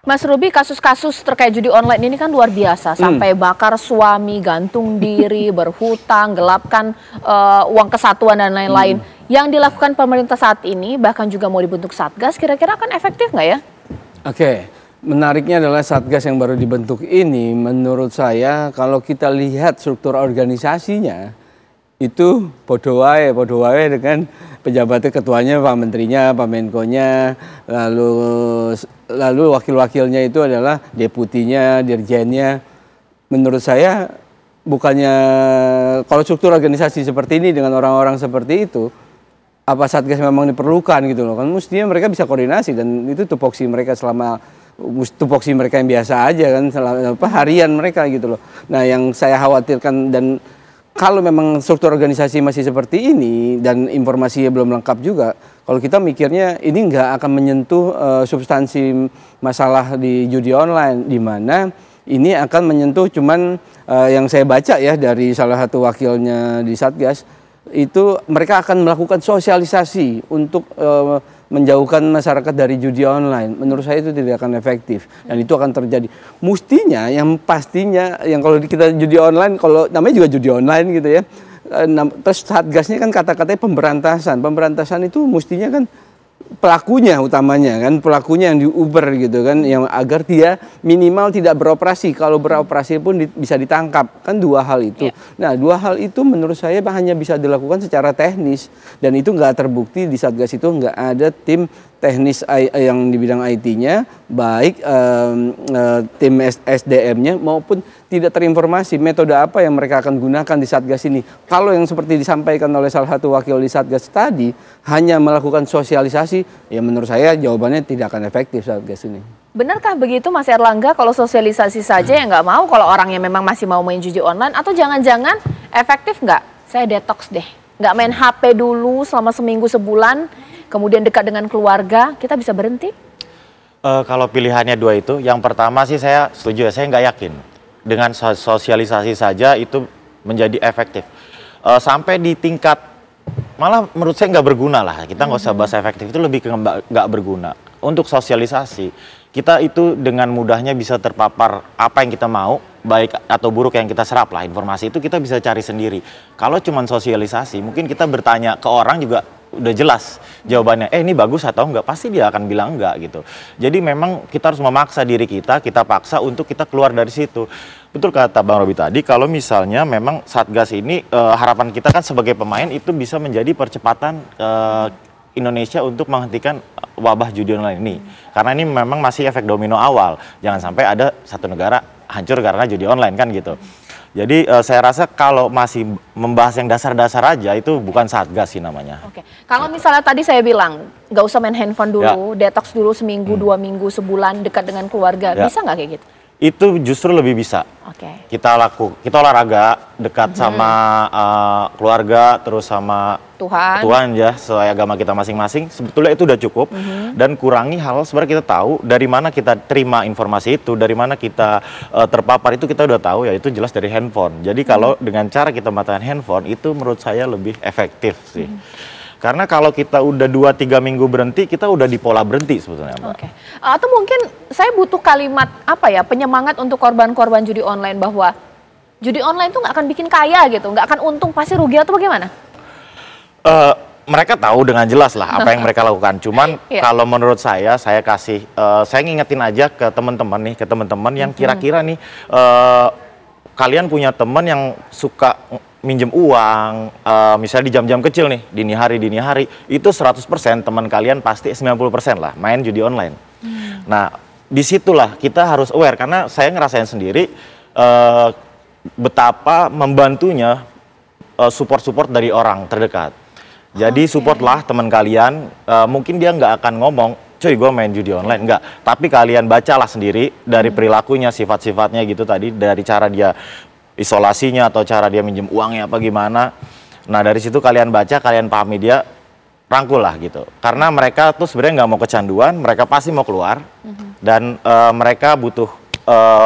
Mas Ruby, kasus-kasus terkait judi online ini kan luar biasa. Sampai bakar suami, gantung diri, berhutang, gelapkan uang kesatuan dan lain-lain. Yang dilakukan pemerintah saat ini, bahkan juga mau dibentuk Satgas, kira-kira akan efektif nggak ya? Oke, menariknya adalah Satgas yang baru dibentuk ini, menurut saya kalau kita lihat struktur organisasinya, itu podo wae dengan pejabatnya, ketuanya, Pak Menterinya, Pak Menkonya, lalu wakil-wakilnya itu adalah deputinya, dirjennya. Menurut saya bukannya kalau struktur organisasi seperti ini dengan orang-orang seperti itu, apa Satgas memang diperlukan gitu loh. Kan mestinya mereka bisa koordinasi dan itu tupoksi mereka tupoksi mereka yang biasa aja kan, harian mereka gitu loh. Nah, yang saya khawatirkan dan kalau memang struktur organisasi masih seperti ini dan informasinya belum lengkap juga, kalau kita mikirnya ini nggak akan menyentuh substansi masalah di judi online, di mana ini akan menyentuh cuman yang saya baca ya dari salah satu wakilnya di Satgas, itu mereka akan melakukan sosialisasi untuk menjauhkan masyarakat dari judi online. Menurut saya itu tidak akan efektif dan itu akan terjadi. Mestinya yang pastinya yang kalau kita judi online, kalau namanya juga judi online gitu ya. Terus Satgasnya kan kata-katanya pemberantasan. Pemberantasan itu mestinya kan pelakunya utamanya kan, pelakunya yang diuber gitu kan, yang agar dia minimal tidak beroperasi, kalau beroperasi pun bisa ditangkap, kan dua hal itu. Nah, dua hal itu menurut saya hanya bisa dilakukan secara teknis dan itu nggak terbukti di Satgas itu nggak ada tim teknis yang di bidang IT-nya, baik tim SDM-nya maupun tidak terinformasi metode apa yang mereka akan gunakan di Satgas ini. Kalau yang seperti disampaikan oleh salah satu wakil di Satgas tadi, hanya melakukan sosialisasi, ya menurut saya jawabannya tidak akan efektif Satgas ini. Benarkah begitu Mas Erlangga, kalau sosialisasi saja ya nggak mau, kalau orangnya memang masih mau main judi online, atau jangan-jangan efektif nggak? Saya detox deh, nggak main HP dulu selama seminggu sebulan, kemudian dekat dengan keluarga, kita bisa berhenti? Kalau pilihannya dua itu, yang pertama sih saya setuju ya, saya nggak yakin dengan sosialisasi saja itu menjadi efektif. Sampai di tingkat, malah menurut saya nggak berguna lah, kita nggak usah bahas efektif, itu lebih ke nggak berguna. Untuk sosialisasi, kita itu dengan mudahnya bisa terpapar apa yang kita mau, baik atau buruk yang kita serap lah, informasi itu kita bisa cari sendiri. Kalau cuma sosialisasi, mungkin kita bertanya ke orang juga udah jelas jawabannya, ini bagus atau enggak, pasti dia akan bilang enggak gitu. Jadi memang kita harus memaksa diri kita paksa untuk kita keluar dari situ. Betul kata Bang Robi tadi, kalau misalnya memang Satgas ini harapan kita kan sebagai pemain itu bisa menjadi percepatan Indonesia untuk menghentikan wabah judi online ini. Karena ini memang masih efek domino awal, jangan sampai ada satu negara hancur karena judi online kan gitu. Jadi saya rasa kalau masih membahas yang dasar-dasar aja itu bukan Satgas sih namanya. Oke. Kalau misalnya tadi saya bilang nggak usah main handphone dulu, detox dulu seminggu, 2 minggu, sebulan, dekat dengan keluarga, bisa nggak kayak gitu? Itu justru lebih bisa. Kita olahraga dekat sama keluarga, terus sama Tuhan ya, sesuai agama kita masing-masing. Sebetulnya itu udah cukup. Dan kurangi hal sebenarnya kita tahu dari mana kita terima informasi itu, dari mana kita terpapar itu kita udah tahu ya, itu jelas dari handphone. Jadi kalau dengan cara kita mematikan handphone itu menurut saya lebih efektif sih. Karena kalau kita udah 2-3 minggu berhenti, kita udah di pola berhenti sebetulnya, Mbak. Atau mungkin saya butuh kalimat apa ya, penyemangat untuk korban-korban judi online, bahwa judi online itu nggak akan bikin kaya gitu, nggak akan untung, pasti rugi, atau bagaimana? Mereka tahu dengan jelas lah apa yang mereka lakukan. Cuman kalau menurut saya kasih, saya ngingetin aja ke teman-teman yang kira-kira nih, kalian punya teman yang suka minjem uang, misalnya di jam-jam kecil nih, dini hari, itu 100% teman kalian pasti 90% lah main judi online. Nah, disitulah kita harus aware, karena saya ngerasain sendiri betapa membantunya support dari orang terdekat. Jadi supportlah teman kalian, mungkin dia nggak akan ngomong, cuy gue main judi online, enggak. Tapi kalian bacalah sendiri dari perilakunya, sifat-sifatnya gitu tadi, dari cara dia isolasinya atau cara dia minjem uangnya apa gimana. Nah dari situ kalian baca, kalian pahami dia, rangkul lah gitu. Karena mereka tuh sebenarnya nggak mau kecanduan, mereka pasti mau keluar dan mereka butuh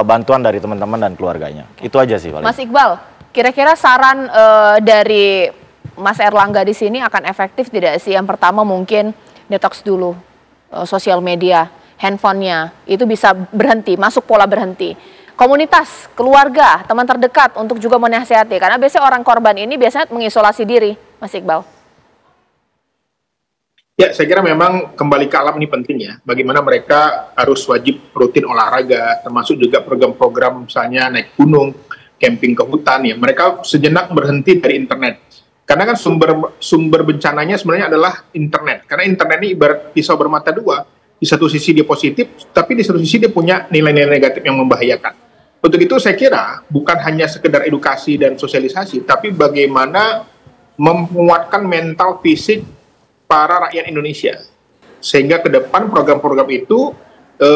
bantuan dari teman-teman dan keluarganya. Itu aja sih paling. Mas Iqbal, kira-kira saran dari Mas Erlangga di sini akan efektif tidak sih? Yang pertama mungkin detox dulu sosial media, handphonenya, itu bisa berhenti, masuk pola berhenti. Komunitas, keluarga, teman terdekat untuk juga menasihati, karena biasanya orang korban ini biasanya mengisolasi diri, Mas Iqbal. Ya, saya kira memang kembali ke alam ini penting ya. Bagaimana mereka harus wajib rutin olahraga, termasuk juga program-program misalnya naik gunung, camping ke hutan ya. Mereka sejenak berhenti dari internet. Karena kan sumber bencananya sebenarnya adalah internet. Karena internet ini ibarat pisau bermata dua. Di satu sisi dia positif, tapi di satu sisi dia punya nilai-nilai negatif yang membahayakan. Untuk itu saya kira bukan hanya sekedar edukasi dan sosialisasi, tapi bagaimana menguatkan mental fisik para rakyat Indonesia, sehingga ke depan program-program itu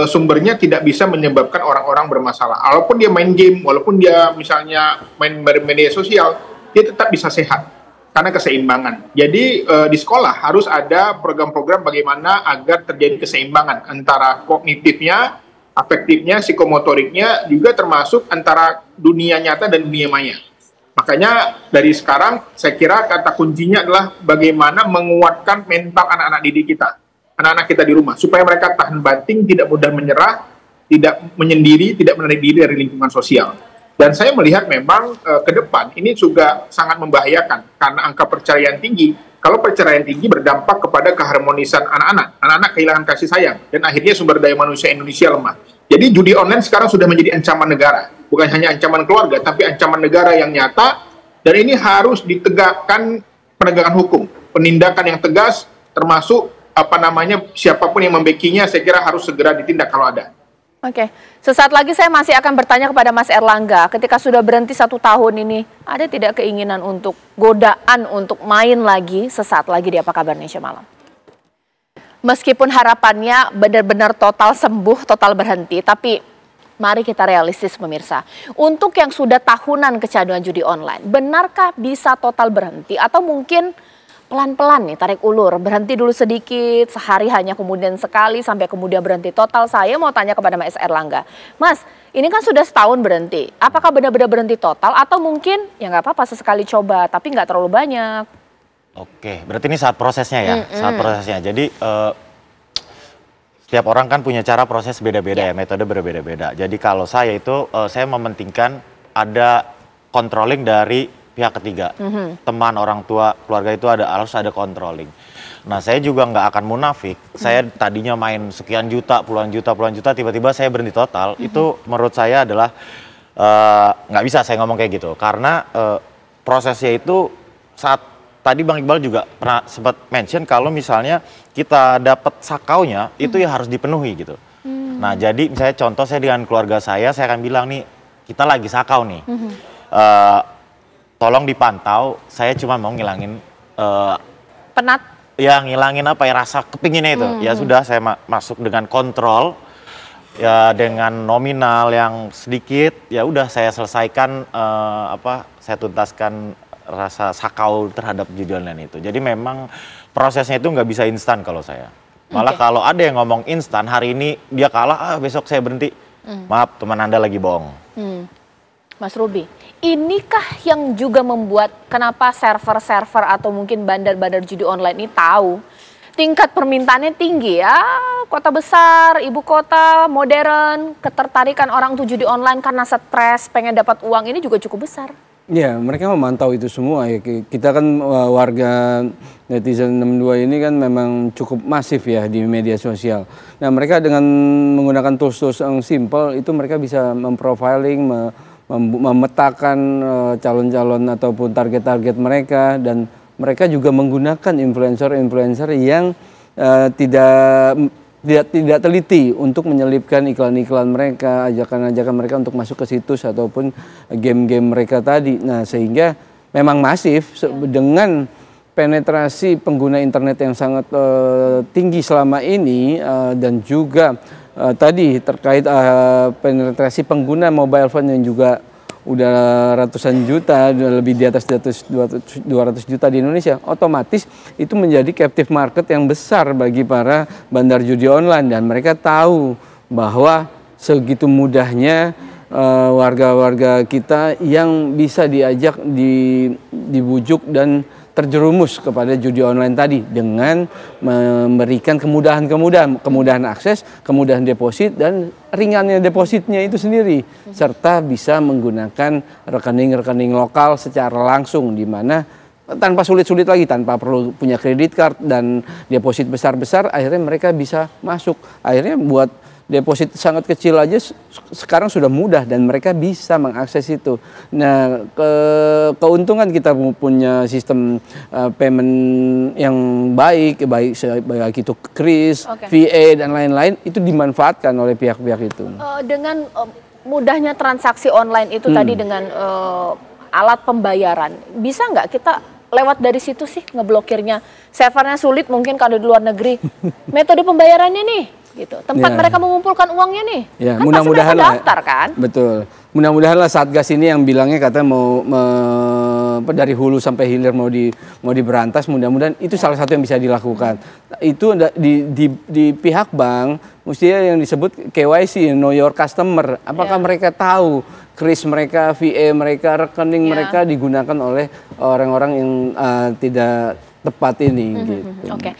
sumbernya tidak bisa menyebabkan orang-orang bermasalah. Walaupun dia main game, walaupun dia misalnya main media sosial, dia tetap bisa sehat karena keseimbangan. Jadi di sekolah harus ada program-program bagaimana agar terjadi keseimbangan antara kognitifnya, afektifnya, psikomotoriknya, juga termasuk antara dunia nyata dan dunia maya. Makanya dari sekarang saya kira kata kuncinya adalah bagaimana menguatkan mental anak-anak didik kita, anak-anak kita di rumah, supaya mereka tahan banting, tidak mudah menyerah, tidak menyendiri, tidak menarik diri dari lingkungan sosial. Dan saya melihat memang ke depan ini juga sangat membahayakan karena angka perceraian tinggi. Kalau perceraian tinggi berdampak kepada keharmonisan anak-anak, anak-anak kehilangan kasih sayang, dan akhirnya sumber daya manusia Indonesia lemah. Jadi judi online sekarang sudah menjadi ancaman negara. Bukan hanya ancaman keluarga, tapi ancaman negara yang nyata, dan ini harus ditegakkan penegakan hukum, penindakan yang tegas, termasuk siapapun yang membacking-nya, saya kira harus segera ditindak kalau ada. Oke, sesaat lagi saya masih akan bertanya kepada Mas Erlangga, ketika sudah berhenti 1 tahun ini, ada tidak keinginan untuk godaan untuk main lagi sesaat lagi di Apa Kabar Indonesia Malam? Meskipun harapannya benar-benar total sembuh, total berhenti, tapi mari kita realistis pemirsa. Untuk yang sudah tahunan kecanduan judi online, benarkah bisa total berhenti atau mungkin pelan-pelan nih tarik ulur, berhenti dulu sedikit, sehari hanya kemudian sekali sampai kemudian berhenti total? Saya mau tanya kepada Mas Erlangga, Mas, ini kan sudah setahun berhenti, apakah benar-benar berhenti total atau mungkin ya nggak apa-apa sesekali coba tapi nggak terlalu banyak? Oke, berarti ini saat prosesnya ya, saat prosesnya. Jadi setiap orang kan punya cara proses beda-beda ya, metode berbeda-beda. Jadi kalau saya itu, saya mementingkan ada controlling dari pihak ketiga. Teman, orang tua, keluarga itu harus ada controlling. Nah, saya juga nggak akan munafik. Saya tadinya main sekian juta, puluhan juta, tiba-tiba saya berhenti total. Itu menurut saya adalah nggak bisa saya ngomong kayak gitu. Karena prosesnya itu saat tadi Bang Iqbal juga pernah sempat mention kalau misalnya kita dapat sakaunya itu ya harus dipenuhi gitu. Nah, jadi misalnya contoh saya dengan keluarga saya akan bilang nih, kita lagi sakau nih. Tolong dipantau, saya cuma mau ngilangin penat. Ya, ngilangin apa ya, rasa kepinginnya itu. Ya sudah, saya masuk dengan kontrol, ya dengan nominal yang sedikit, ya udah saya selesaikan saya tuntaskan rasa sakau terhadap judi online itu. Jadi memang prosesnya itu nggak bisa instan kalau saya. Malah kalau ada yang ngomong instan, hari ini dia kalah, besok saya berhenti. Maaf, teman Anda lagi bohong. Mas Ruby, inikah yang juga membuat kenapa server-server atau mungkin bandar-bandar judi online ini tahu tingkat permintaannya tinggi ya, kota besar, ibu kota, modern, ketertarikan orang tuh judi online karena stres, pengen dapat uang ini juga cukup besar. Ya, mereka memantau itu semua ya. Kita kan warga netizen 62 ini kan memang cukup masif ya di media sosial. Nah, mereka dengan menggunakan tools-tools yang simple itu mereka bisa memprofiling, memetakan calon-calon ataupun target-target mereka, dan mereka juga menggunakan influencer-influencer yang tidak teliti untuk menyelipkan iklan-iklan mereka, ajakan-ajakan mereka untuk masuk ke situs ataupun game-game mereka tadi. Nah, sehingga memang masif dengan penetrasi pengguna internet yang sangat tinggi selama ini, dan juga tadi terkait penetrasi pengguna mobile phone yang juga udah ratusan juta, udah lebih di atas 200 juta di Indonesia, otomatis itu menjadi captive market yang besar bagi para bandar judi online, dan mereka tahu bahwa segitu mudahnya warga-warga kita yang bisa diajak, dibujuk dan terjerumus kepada judi online tadi dengan memberikan kemudahan akses, kemudahan deposit dan ringannya depositnya itu sendiri, serta bisa menggunakan rekening-rekening lokal secara langsung di mana tanpa sulit-sulit lagi, tanpa perlu punya kredit card dan deposit besar-besar, akhirnya mereka bisa masuk. Akhirnya buat deposit sangat kecil aja sekarang sudah mudah dan mereka bisa mengakses itu. Nah, keuntungan kita punya sistem payment yang baik itu KRIS, VA dan lain-lain itu dimanfaatkan oleh pihak-pihak itu. Dengan mudahnya transaksi online itu tadi dengan alat pembayaran, bisa nggak kita lewat dari situ sih ngeblokirnya? Servernya sulit mungkin kalau di luar negeri. Metode pembayarannya nih. Gitu. Tempat mereka mengumpulkan uangnya nih, kan mudah-mudahan pasti daftar kan? Betul. Mudah-mudahan lah Satgas ini yang bilangnya katanya mau dari hulu sampai hilir mau diberantas. Mudah-mudahan itu salah satu yang bisa dilakukan. Itu di pihak bank mestinya yang disebut KYC, Know Your Customer. Apakah mereka tahu kris mereka, VA mereka, rekening mereka digunakan oleh orang-orang yang tidak tepat ini. Gitu. Oke.